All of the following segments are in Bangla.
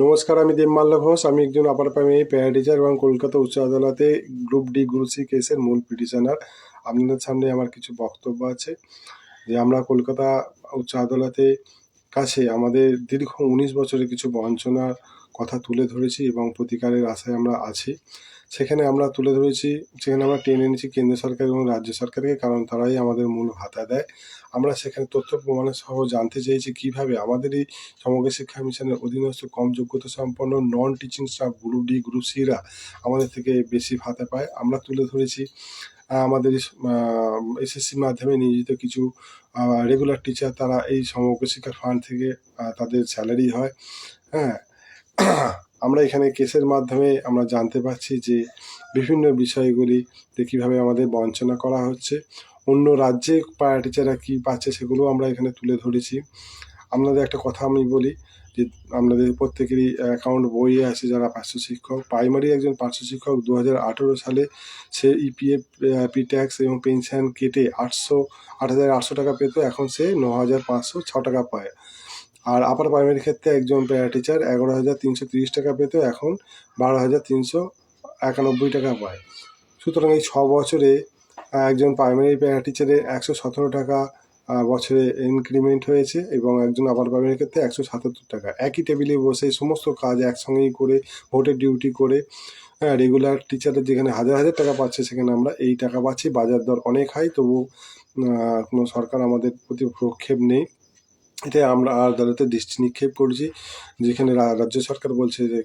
নমস্কার, আমি দেবমাল্য ঘোষ। আমি একজন আপার প্রাইমারি প্যারা টিচার এবং কলকাতা উচ্চ আদালতে গ্রুপ ডি গ্রুপ সি কেসের মূল পিটিশনার। আপনাদের সামনে আমার কিছু বক্তব্য আছে যে আমরা কলকাতা উচ্চ আদালতে কাছে আমাদের দীর্ঘ 19 বছরের কিছু বঞ্চনার কথা তুলে ধরেছি এবং প্রতিকারের আশায় আমরা আছি। সেখানে আমরা তুলে ধরেছি, সেখানে আমরা টেনে এনেছি কেন্দ্র সরকার এবং রাজ্য সরকারকে, কারণ তারাই আমাদের মূল ভাতা দেয়। আমরা সেখানে তথ্য প্রমাণের সহ জানতে চেয়েছি কীভাবে আমাদের এই সমগ্র শিক্ষা মিশনের অধীনস্থ কম যোগ্যতা সম্পন্ন non teaching staff group D group সিরা আমাদের থেকে বেশি ভাতা পায়। আমরা তুলে ধরেছি আমাদের এসএসসি মাধ্যমে নিয়োজিত কিছু রেগুলার টিচার, তারা এই সমগ্র শিক্ষা ফান্ড থেকে তাদের স্যালারি হয়। হ্যাঁ, আমরা এখানে কেসের মাধ্যমে আমরা জানতে পারছি যে বিভিন্ন বিষয়গুলিতে কীভাবে আমাদের বঞ্চনা করা হচ্ছে, অন্য রাজ্যে প্যারা টিচাররা কী পাচ্ছে সেগুলো আমরা এখানে তুলে ধরেছি। আপনাদের একটা কথা আমি বলি যে আপনাদের প্রত্যেকেরই অ্যাকাউন্ট বইয়ে আছে যারা পার্শ্ব শিক্ষক। প্রাইমারি একজন পার্শ্ব শিক্ষক 2018 সালে সে ইপিএফ পি ট্যাক্স এবং পেনশন কেটে 8,800 টাকা পেত, এখন সে 9,506 টাকা পায়। আর আপার প্রাইমারি ক্ষেত্রে একজন প্যারা টিচার 11,330 টাকা পেত, এখন 12,391 টাকা পায়। সুতরাং এই 6 বছরে একজন প্রাইমারি প্যারা টিচারের 117 টাকা বছরে ইনক্রিমেন্ট হয়েছে এবং একজন আপার প্রাইমারির ক্ষেত্রে 177 টাকা। একই টেবিলে বসে সমস্ত কাজ একসঙ্গেই করে, ভোটের ডিউটি করে, রেগুলার টিচারের যেখানে হাজার হাজার টাকা পাচ্ছে সেখানে আমরা এই টাকা পাচ্ছি। বাজার দর অনেক হাই, তবু কোনো সরকার আমাদের প্রতি ভ্রুক্ষেপ নেই। এটাই আমরা আদালতে দৃষ্টি নিক্ষেপ করছি, যেখানে রাজ্য সরকার বলছে যে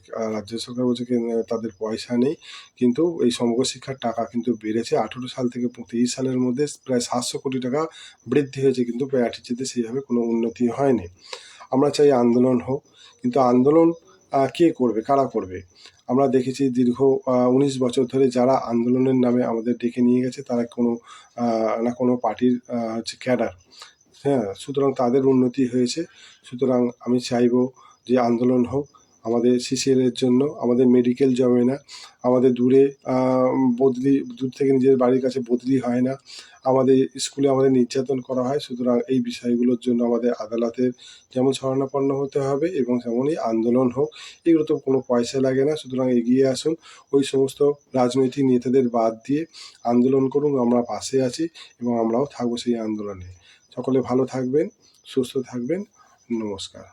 তাদের পয়সা নেই, কিন্তু এই সমগ্র শিক্ষার টাকা কিন্তু বেড়েছে। 18 সাল থেকে 23 সালের মধ্যে প্রায় 700 কোটি টাকা বৃদ্ধি হয়েছে, কিন্তু প্যারা টিচারদের সেইভাবে কোনো উন্নতি হয়নি। আমরা চাই আন্দোলন হোক, কিন্তু আন্দোলন কে করবে, কারা করবে? আমরা দেখেছি দীর্ঘ 19 বছর ধরে যারা আন্দোলনের নামে আমাদের ডেকে নিয়ে গেছে তারা কোনো পার্টির ক্যাডার। হ্যাঁ, সুতরাং তাদের উন্নতি হয়েছে। সুতরাং আমি চাইবো যে আন্দোলন হোক আমাদের সিসিএলের জন্য। আমাদের মেডিকেল জমে না, আমাদের দূর থেকে নিজের বাড়ির কাছে বদলি হয় না, আমাদের স্কুলে আমাদের নির্যাতন করা হয়। সুতরাং এই বিষয়গুলোর জন্য আমাদের আদালতের যেমন শরণাপন্ন হতে হবে এবং তেমনই আন্দোলন হোক। এগুলো তো কোনো পয়সা লাগে না। সুতরাং এগিয়ে আসুন, ওই সমস্ত রাজনৈতিক নেতাদের বাদ দিয়ে আন্দোলন করুন। আমরা পাশে আছি এবং আমরাও থাকবো সেই আন্দোলনে। সকলে ভালো থাকবেন, সুস্থ থাকবেন। নমস্কার।